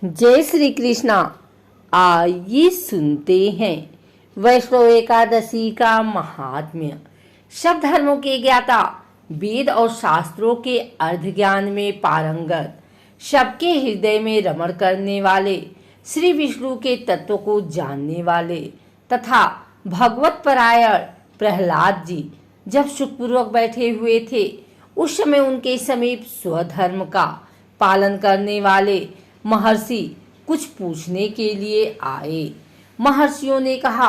जय श्री कृष्णा। आइए सुनते हैं वैष्णव एकादशी का महात्म्य। सब धर्मों के ज्ञाता, वेद और शास्त्रों के अर्ध ज्ञान में पारंगत, सबके हृदय में रमण करने वाले, श्री विष्णु के तत्व को जानने वाले तथा भगवत परायण प्रहलाद जी जब सुखपूर्वक बैठे हुए थे, उस समय उनके समीप स्वधर्म का पालन करने वाले महर्षि कुछ पूछने के लिए आए। महर्षियों ने कहा,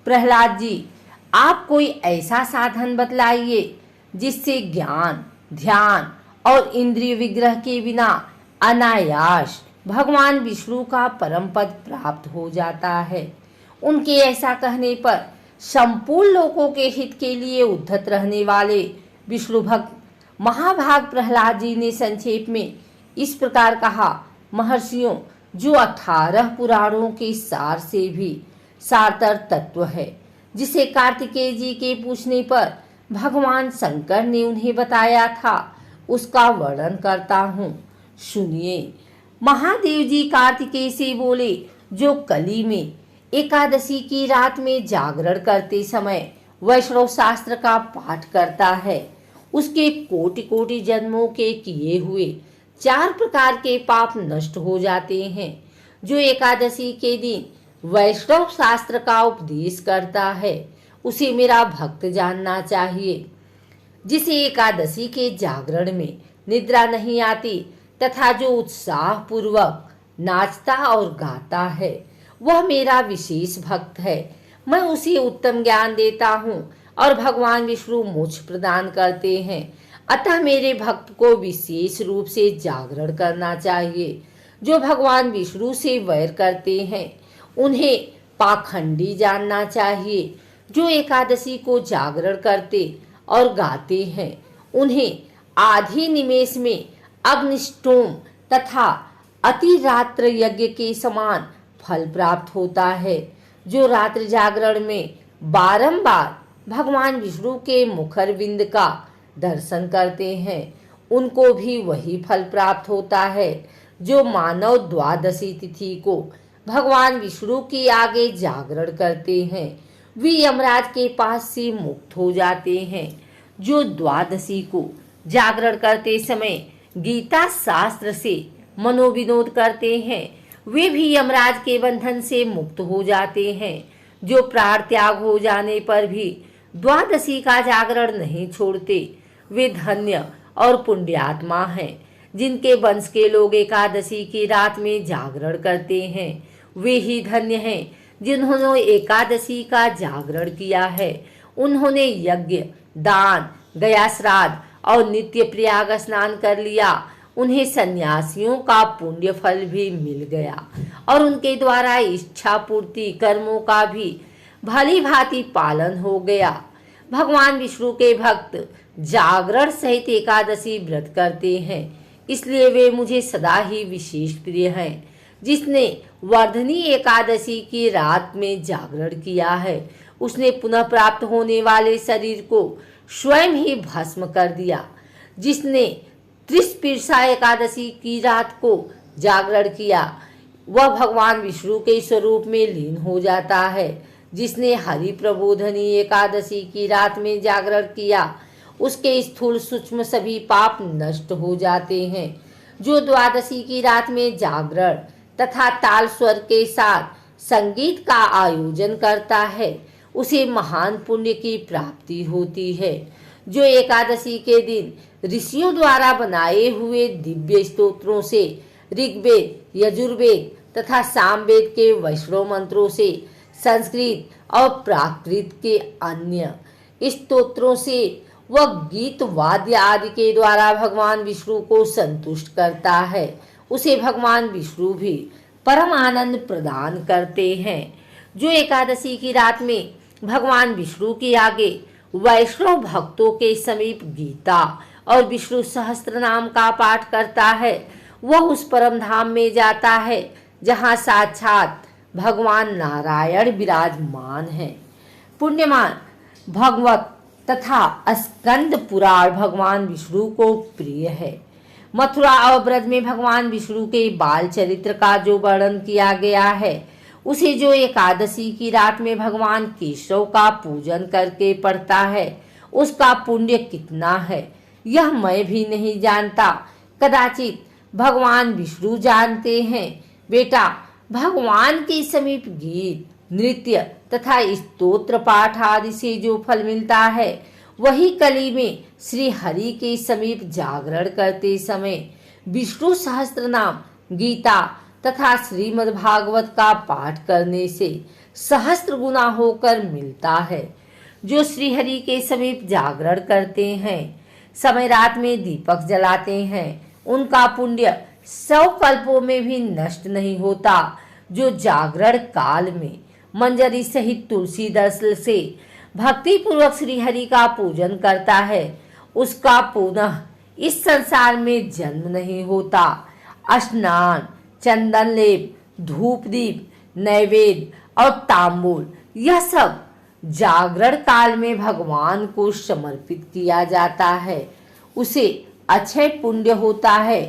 प्रहलाद जी, आप कोई ऐसा साधन बतलाइए जिससे ज्ञान, ध्यान और इंद्रिय विग्रह के बिना अनायास भगवान विष्णु का परम पद प्राप्त हो जाता है। उनके ऐसा कहने पर संपूर्ण लोगों के हित के लिए उद्धत रहने वाले विष्णु भक्त महाभाग प्रहलाद जी ने संक्षेप में इस प्रकार कहा, महर्षियों, जो 18 पुराणों के सार से भी सारतर तत्व है, जिसे कार्तिकेय जी के पूछने पर भगवान शंकर ने उन्हें बताया था, उसका वर्णन करता हूँ, सुनिए। महादेव जी कार्तिकेय से बोले, जो कली में एकादशी की रात में जागरण करते समय वैष्णव शास्त्र का पाठ करता है, उसके कोटि कोटि जन्मों के किए हुए 4 प्रकार के पाप नष्ट हो जाते हैं। जो एकादशी के दिन वैष्णव शास्त्र का उपदेश करता है, उसे मेरा भक्त जानना चाहिए। जिसे एकादशी के जागरण में निद्रा नहीं आती तथा जो उत्साह पूर्वक नाचता और गाता है, वह मेरा विशेष भक्त है। मैं उसे उत्तम ज्ञान देता हूँ और भगवान विष्णु मोक्ष प्रदान करते हैं। अतः मेरे भक्त को विशेष रूप से जागरण करना चाहिए। जो भगवान विष्णु से वैर करते हैं, उन्हें पाखंडी जानना चाहिए। जो एकादशी को जागरण करते और गाते हैं, उन्हें आधी निमेष में अग्निष्टोम तथा अति रात्र यज्ञ के समान फल प्राप्त होता है। जो रात्रि जागरण में बारंबार भगवान विष्णु के मुखरविंद का दर्शन करते हैं, उनको भी वही फल प्राप्त होता है। जो मानव द्वादशी तिथि को भगवान विष्णु के आगे जागरण करते हैं, वे यमराज के पास से मुक्त हो जाते हैं। जो द्वादशी को जागरण करते समय गीता शास्त्र से मनोविनोद करते हैं, वे भी यमराज के बंधन से मुक्त हो जाते हैं। जो प्राण त्याग हो जाने पर भी द्वादशी का जागरण नहीं छोड़ते, वे धन्य और पुण्यात्मा हैं। जिनके वंश के लोग एकादशी की रात में जागरण करते हैं, वे ही धन्य हैं जिन्होंने एकादशी का जागरण किया है। उन्होंने यज्ञ, दान, गया श्राद्ध और नित्य प्रयाग स्नान कर लिया। उन्हें सन्यासियों का पुण्य फल भी मिल गया और उनके द्वारा इच्छा पूर्ति कर्मों का भी भली भांति पालन हो गया। भगवान विष्णु के भक्त जागरण सहित एकादशी व्रत करते हैं, इसलिए वे मुझे सदा ही विशेष प्रिय हैं। जिसने वर्धनी एकादशी की रात में जागरण किया है, उसने पुनः प्राप्त होने वाले शरीर को स्वयं ही भस्म कर दिया। जिसने त्रिस्पिरसा एकादशी की रात को जागरण किया, वह भगवान विष्णु के स्वरूप में लीन हो जाता है। जिसने हरि प्रबोधनी एकादशी की रात में जागरण किया, उसके स्थूल सूक्ष्म सभी पाप नष्ट हो जाते हैं। जो द्वादशी की रात में जागरण तथा ताल स्वर के साथ संगीत का आयोजन करता है, उसे महान पुण्य की प्राप्ति होती है। जो एकादशी के दिन ऋषियों द्वारा बनाए हुए दिव्य स्तोत्रों से ऋग्वेद, यजुर्वेद तथा सामवेद के वैष्णव मंत्रों से संस्कृत और प्राकृत के अन्य स्तोत्रों से वह गीत वाद्य आदि के द्वारा भगवान विष्णु को संतुष्ट करता है, उसे भगवान विष्णु भी परम आनंद प्रदान करते हैं। जो एकादशी की रात में भगवान विष्णु के आगे वैष्णव भक्तों के समीप गीता और विष्णु सहस्त्र नाम का पाठ करता है, वह उस परम धाम में जाता है जहाँ साक्षात भगवान नारायण विराजमान है। पुण्यमान भगवत तथा स्कंद पुराण भगवान विष्णु को प्रिय है। मथुरा और ब्रज में भगवान विष्णु के बाल चरित्र का जो वर्णन किया गया है, उसे जो एकादशी की रात में भगवान केशव का पूजन करके पढ़ता है, उसका पुण्य कितना है यह मैं भी नहीं जानता। कदाचित भगवान विष्णु जानते हैं। बेटा, भगवान के समीप गीत, नृत्य तथा स्तोत्र पाठ आदि से जो फल मिलता है, वही कली में श्री हरि के समीप जागरण करते समय विष्णु सहस्त्र नाम, गीता तथा श्रीमद् भागवत का पाठ करने से सहस्त्र गुना होकर मिलता है। जो श्री हरि के समीप जागरण करते हैं, समय रात में दीपक जलाते हैं, उनका पुण्य 100 कल्पों में भी नष्ट नहीं होता। जो जागरण काल में मंजरी सहित तुलसी दल से भक्ति पूर्वक श्री हरि का पूजन करता है, उसका पुनः इस संसार में जन्म नहीं होता। स्नान, चंदन लेप, धूप दीप, नैवेद्य और तांबूल, यह सब जागरण काल में भगवान को समर्पित किया जाता है, उसे अक्षय पुण्य होता है।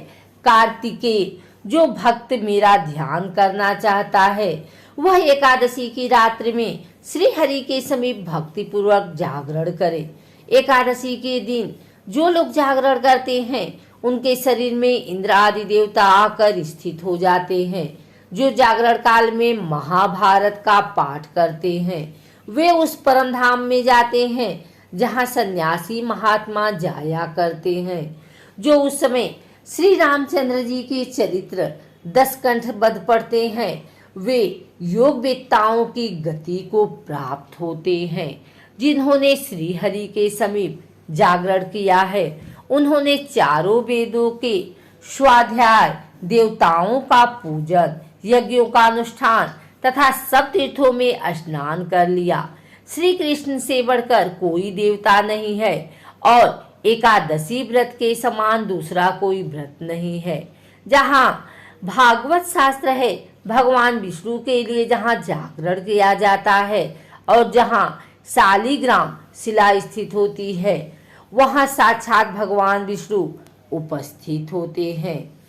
कार्तिकेय, जो भक्त मेरा ध्यान करना चाहता है, वह एकादशी की रात्रि में श्री हरि के समीप भक्ति पूर्वक जागरण करे। एकादशी के दिन जो लोग जागरण करते हैं, उनके शरीर में इंद्र आदि देवता आकर स्थित हो जाते हैं। जो जागरण काल में महाभारत का पाठ करते हैं, वे उस परम धाम में जाते हैं जहाँ सन्यासी महात्मा जाया करते हैं। जो उस समय श्री रामचंद्र जी के चरित्र 10 कंठबद्ध पढ़ते हैं, वे योग वेत्ताओं की गति को प्राप्त होते हैं। जिन्होंने श्री हरि के समीप जागरण किया है, उन्होंने चारों वेदों के स्वाध्याय, देवताओं का पूजन, यज्ञों का अनुष्ठान तथा सब तीर्थों में स्नान कर लिया। श्री कृष्ण से बढ़कर कोई देवता नहीं है और एकादशी व्रत के समान दूसरा कोई व्रत नहीं है। जहाँ भागवत शास्त्र है, भगवान विष्णु के लिए जहाँ जागरण किया जाता है और जहाँ शालिग्राम शिला स्थित होती है, वहाँ साक्षात भगवान विष्णु उपस्थित होते हैं।